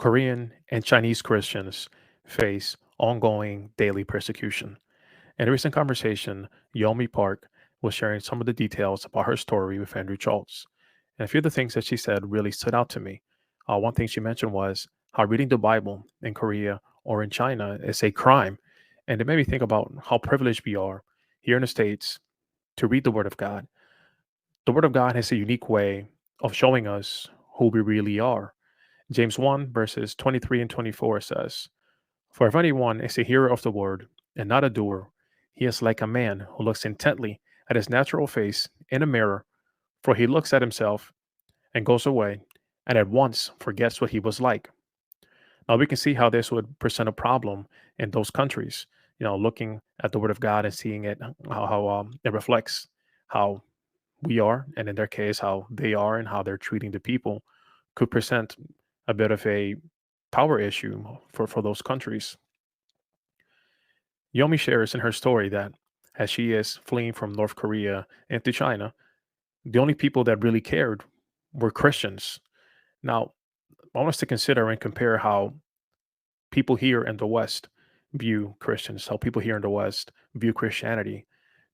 Korean and Chinese Christians face ongoing daily persecution. In a recent conversation, Yeonmi Park was sharing some of the details about her story with Andrew Schultz. And a few of the things that she said really stood out to me. One thing she mentioned was how reading the Bible in Korea or in China is a crime. And it made me think about how privileged we are here in the States to read the Word of God. The Word of God has a unique way of showing us who we really are. James 1, verses 23 and 24 says, "For if anyone is a hearer of the word and not a doer, he is like a man who looks intently at his natural face in a mirror, for he looks at himself and goes away and at once forgets what he was like." Now we can see how this would present a problem in those countries. Looking at the word of God and seeing it, how it reflects how we are, and in their case, how they are and how they're treating the people, could present a bit of a power issue for those countries. Yomi shares in her story that as she is fleeing from North Korea into China, the only people that really cared were Christians. Now, I want us to consider and compare how people here in the West view Christians, how people here in the West view Christianity.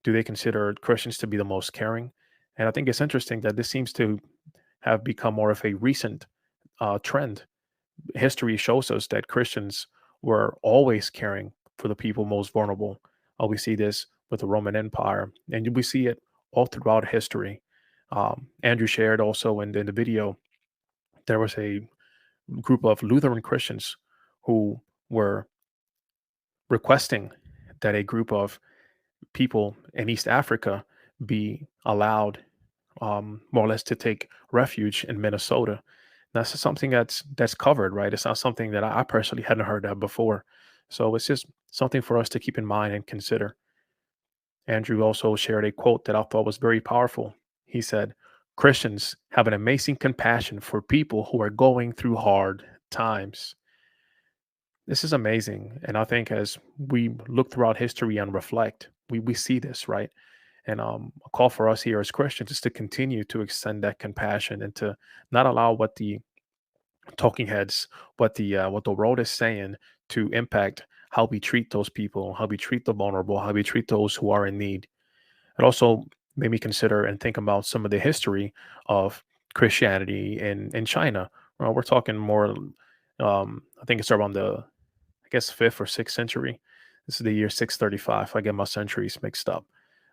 Do they consider Christians to be the most caring? And I think it's interesting that this seems to have become more of a recent trend. History shows us that Christians were always caring for the people most vulnerable. We see this with the Roman Empire, and we see it all throughout history. Andrew shared also in the video, there was a group of Lutheran Christians who were requesting that a group of people in East Africa be allowed, more or less, to take refuge in Minnesota. That's something that's covered, right? It's not something that I personally hadn't heard of before. So it's just something for us to keep in mind and consider. Andrew also shared a quote that I thought was very powerful. He said, "Christians have an amazing compassion for people who are going through hard times." This is amazing. And I think as we look throughout history and reflect, we see this, right? And a call for us here as Christians is to continue to extend that compassion and to not allow what the talking heads, what the world is saying, to impact how we treat those people, how we treat the vulnerable, how we treat those who are in need. It also made me consider and think about some of the history of Christianity in China. We're talking more, I think it's around the, I guess, fifth or sixth century. This is the year 635. I get my centuries mixed up.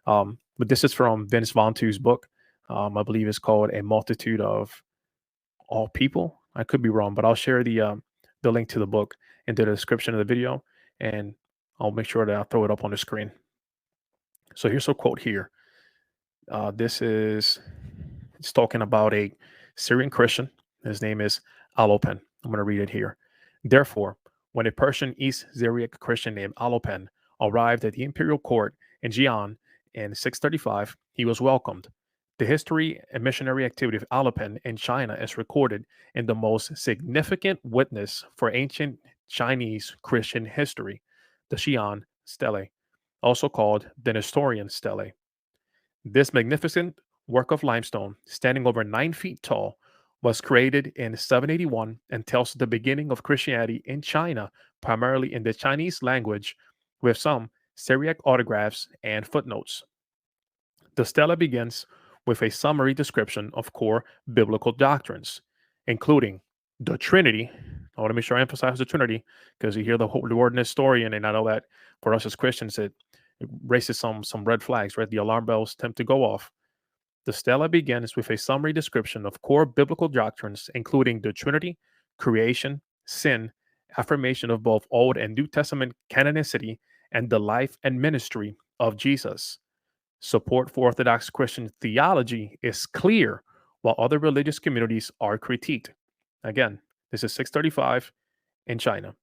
But this is from Vince Vontu's book. I believe it's called "A Multitude of All People." I could be wrong, but I'll share the link to the book in the description of the video, and I'll make sure that I throw it up on the screen. So here's a quote here. This is it's talking about a Syrian Christian. His name is Alopen. I'm going to read it here. "Therefore, when a Persian East Syriac Christian named Alopen arrived at the imperial court in Jian in 635, he was welcomed. The history and missionary activity of Alopen in China is recorded in the most significant witness for ancient Chinese Christian history, the Xi'an Stele, also called the Nestorian Stele. This magnificent work of limestone, standing over 9 feet tall, was created in 781 and tells the beginning of Christianity in China, primarily in the Chinese language, with some Syriac autographs and footnotes. The stela begins with a summary description of core biblical doctrines, including the Trinity. I want to make sure I emphasize the Trinity because you hear the word Nestorian, and I know that for us as Christians, it raises some red flags, right? The alarm bells tend to go off. The stela begins with a summary description of core biblical doctrines, including the Trinity, creation, sin, affirmation of both Old and New Testament canonicity, and the life and ministry of Jesus. Support for Orthodox Christian theology is clear, while other religious communities are critiqued. Again, this is 635 in China.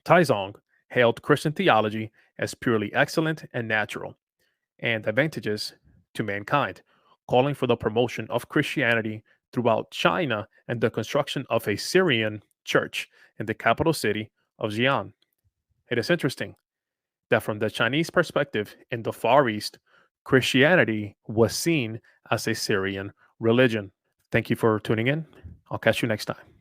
Taizong hailed Christian theology as purely excellent and natural, and advantageous to mankind, calling for the promotion of Christianity throughout China and the construction of a Syrian church in the capital city of Xi'an. It is interesting that from the Chinese perspective in the Far East, Christianity was seen as a Syrian religion. Thank you for tuning in. I'll catch you next time.